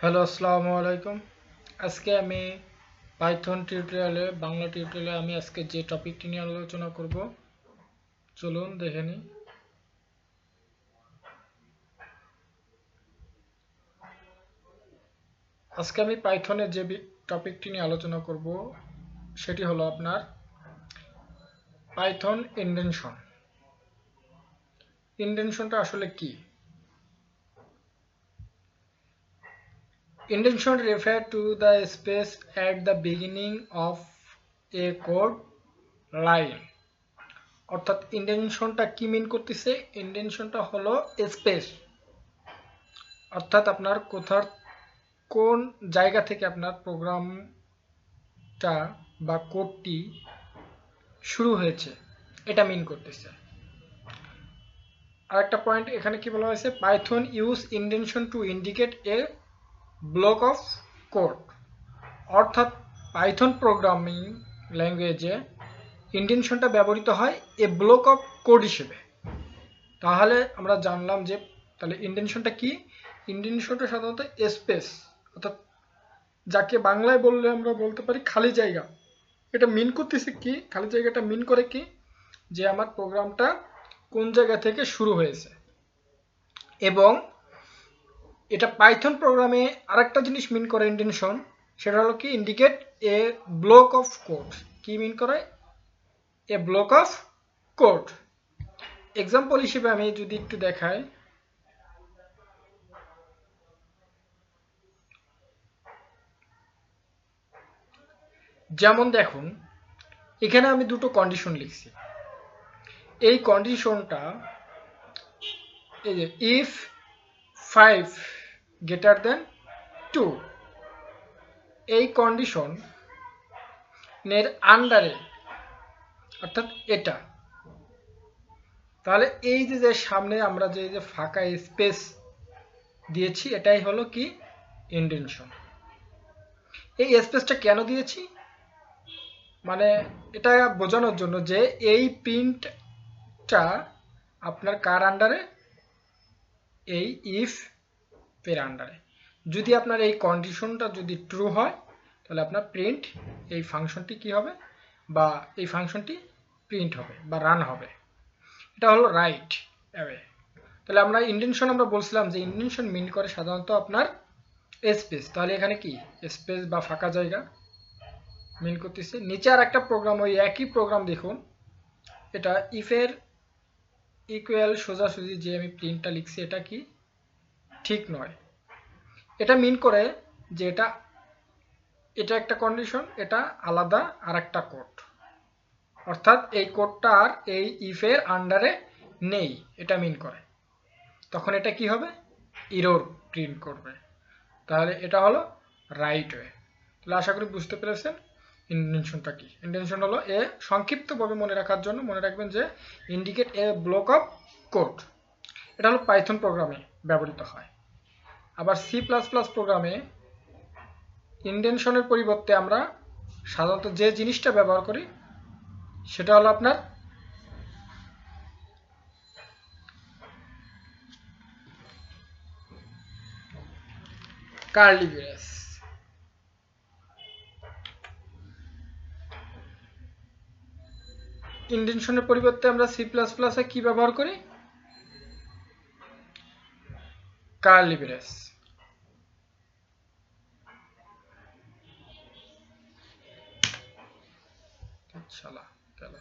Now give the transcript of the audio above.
Hello, আসসালামু আলাইকুম। আজকে আমি পাইথন টিউটোরিয়ালে বাংলা টিউটোরিয়ালে আমি আজকে যে টপিকটি নিয়ে আলোচনা করব চলুন দেখে নিই। আজকে আমি পাইথনের যে টপিকটি নিয়ে আলোচনা করব সেটি হলো আপনার পাইথন ইনডেনশন। ইনডেনশনটা আসলে কি? Indentation refer to the space at the beginning of a code line. অর্থাৎ ইনডেনশনটা কি মিন করতেছে? ইনডেনশনটা হলো স্পেস, অর্থাৎ আপনার কোন জায়গা থেকে আপনার প্রোগ্রামটা বা কোডটি শুরু হয়েছে এটা মিন করতেছে। আরেকটা পয়েন্ট এখানে কি বলা হয়েছে, Python use indentation to indicate a block of code. অর্থাৎ পাইথন প্রোগ্রামিং ল্যাঙ্গুয়েজে ইনডেনশনটা ব্যবহৃত হয় এ ব্লক অফ কোড হিসেবে। তাহলে আমরা জানলাম যে তাহলে ইনডেনশনটা কি? ইনডেনশনটা সাধারণত স্পেস, অর্থাৎ যাকে বাংলায় বললে আমরা বলতে পারি খালি জায়গা। এটা মিন করতেছে কি? খালি জায়গাটা মিন করে কি, যে আমার প্রোগ্রামটা কোন জায়গা থেকে শুরু হয়েছে। এবং এটা পাইথন প্রোগ্রামে আরেকটা জিনিস মিন করে ইনডেনশন, সেটা হলো কি indicate a block of code. কি মিন করে? এ ব্লক অফ কোড। এক্সাম্পল হিসেবে আমি যদি একটু দেখাই, যেমন দেখুন এখানে আমি দুটো কন্ডিশন লিখছি। এই কন্ডিশনটা এই যে ইফ 5 গ্রেটার দেন 2, এই কন্ডিশন এর আন্ডারে, অর্থাৎ এটা, তাহলে এই যে সামনে আমরা যে ফাঁকা স্পেস দিয়েছি এটাই হলো কি ইনডেনশন। এই স্পেসটা কেন দিয়েছি? মানে এটা বোঝানোর জন্য যে এই প্রিন্টটা আপনার কার আন্ডারে? এই ইফ এর আন্ডারে। যদি আপনার এই কন্ডিশনটা যদি ট্রু হয় তাহলে আপনার প্রিন্ট এই ফাংশনটি কি হবে, বা এই ফাংশনটি প্রিন্ট হবে বা রান হবে। এটা হলো রাইট অ্যাওয়ে। তাহলে আমরা ইনডেনশন আমরা বলছিলাম যে ইনডেনশন মিন করে সাধারণত আপনার স্পেস। তাহলে এখানে কি স্পেস বা ফাঁকা জায়গা মিন করতেছে। নিচে আর একটা প্রোগ্রাম, ওই একই প্রোগ্রাম দেখুন, এটা ইফের ইকুয়াল সোজাসুজি যে আমি প্রিন্টটা লিখছি এটা কি ঠিক নয়। এটা মিন করে যে এটা একটা কন্ডিশন, এটা আলাদা আর একটা কোড, অর্থাৎ এই কোডটা আর এই ইফের আন্ডারে নেই, এটা মিন করে। তখন এটা কি হবে? এরর প্রিন্ট করবে। তাহলে এটা হলো রাইট ওয়ে। তাহলে আশা করি বুঝতে পেরেছেন ইনডেনশনটা কি। ইনডেনশন হলো সংক্ষিপ্তভাবে মনে রাখার জন্য মনে রাখবেন যে indicate a block of code. এটা হলো পাইথন প্রোগ্রামে ব্যবহৃত হয়। আবার সি প্লাস প্লাস প্রোগ্রামে ইনডেনশনের পরিবর্তে আমরা সাধারণত যে জিনিসটা ব্যবহার করি সেটা হলো আপনার কার্লি ব্রেস। ইনডেনশনের পরিবর্তে আমরা সি প্লাস প্লাসে কি ব্যবহার করি? Curly brace. শালা গেল।